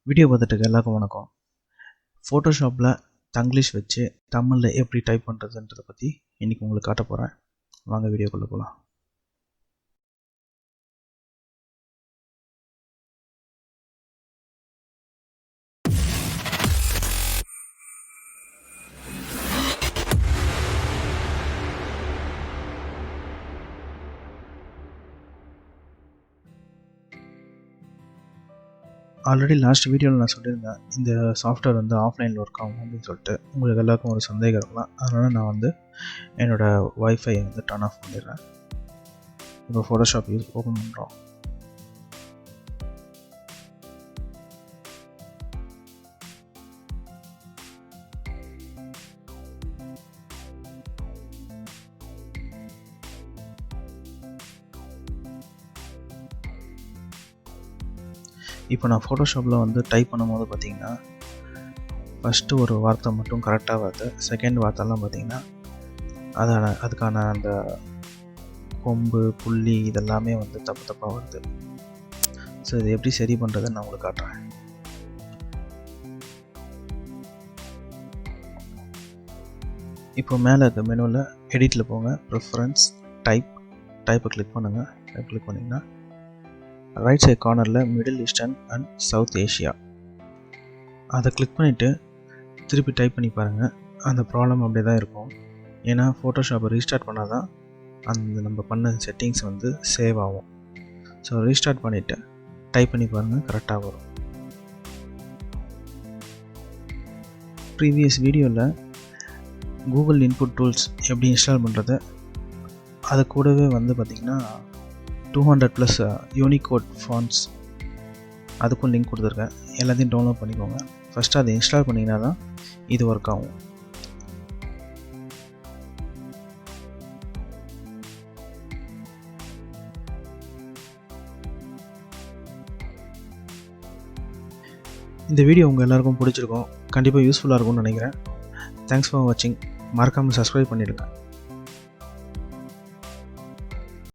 Video பார்த்துட்டு எல்லாருக்கும் வணக்கம். ஃபோட்டோஷாப்பில் தங்கிலீஷ் வச்சு தமிழில் எப்படி டைப் பண்ணுறதுன்றதை பற்றி இன்றைக்கி உங்களுக்கு காட்ட போகிறேன். வாங்க வீடியோக்குள்ளே போகலாம். ஆல்ரெடி லாஸ்ட் வீடியோவில் நான் சொல்லியிருந்தேன், இந்த சாஃப்ட்வேர் வந்து ஆஃப்லைனில் ஒர்க் ஆகும் அப்படின்னு சொல்லிட்டு. உங்களுக்கு எல்லாருக்கும் ஒரு சந்தேகம் இருக்கலாம். அதனால் நான் வந்து என்னோடய வைஃபை வந்து டர்ன் ஆஃப் பண்ணிடுறேன். இப்போ ஃபோட்டோஷாப் ஓப்பன் பண்ணுறோம். இப்போ நான் ஃபோட்டோஷாப்பில் வந்து டைப் பண்ணும்போது பார்த்திங்கன்னா, ஃபஸ்ட்டு ஒரு வார்த்தை மட்டும் கரெக்டாக வருது. செகண்ட் வார்த்தைலாம் பார்த்திங்கன்னா அதுக்கான அந்த கொம்பு புள்ளி இதெல்லாமே வந்து தப்பாக வருது. ஸோ இது எப்படி சரி பண்ணுறதுன்னு நான் உங்களுக்கு காட்டுறேன். இப்போ மேலே இருக்க மெனுவில் எடிட்டில் போங்க, ப்ரிஃபரன்ஸ், டைப்பை கிளிக் பண்ணுங்கள். டைப் கிளிக் பண்ணிங்கன்னா ரைட் சைட் கார்னரில் middle eastern and south Asia அதை கிளிக் பண்ணிவிட்டு திருப்பி டைப் பண்ணி பாருங்கள். அந்த ப்ராப்ளம் அப்படியே தான் இருக்கும். ஏன்னா ஃபோட்டோஷாப்பை ரீஸ்டார்ட் பண்ணால் தான் அந்த நம்ம பண்ண செட்டிங்ஸ் வந்து சேவ் ஆகும். ஸோ ரீஸ்டார்ட் பண்ணிவிட்டு டைப் பண்ணி பாருங்கள், கரெக்டாக வரும். ப்ரீவியஸ் வீடியோவில் கூகுள் இன்புட் டூல்ஸ் எப்படி இன்ஸ்டால் பண்ணுறது, அது கூடவே வந்து பார்த்திங்கன்னா 200+ யூனிகோட் ஃபாண்ட்ஸ் அதுக்கும் லிங்க் கொடுத்துருக்கேன். எல்லாத்தையும் டவுன்லோட் பண்ணிக்கோங்க. ஃபஸ்ட்டு அதை இன்ஸ்டால் பண்ணிங்கன்னா தான் இது ஒர்க் ஆகும். இந்த வீடியோ உங்கள் எல்லாருக்கும் பிடிச்சிருக்கும், கண்டிப்பாக யூஸ்ஃபுல்லாக இருக்கும்னு நினைக்கிறேன். தேங்க்ஸ் ஃபார் வாட்சிங். மறக்காமல் சப்ஸ்கிரைப் பண்ணிவிடுங்க.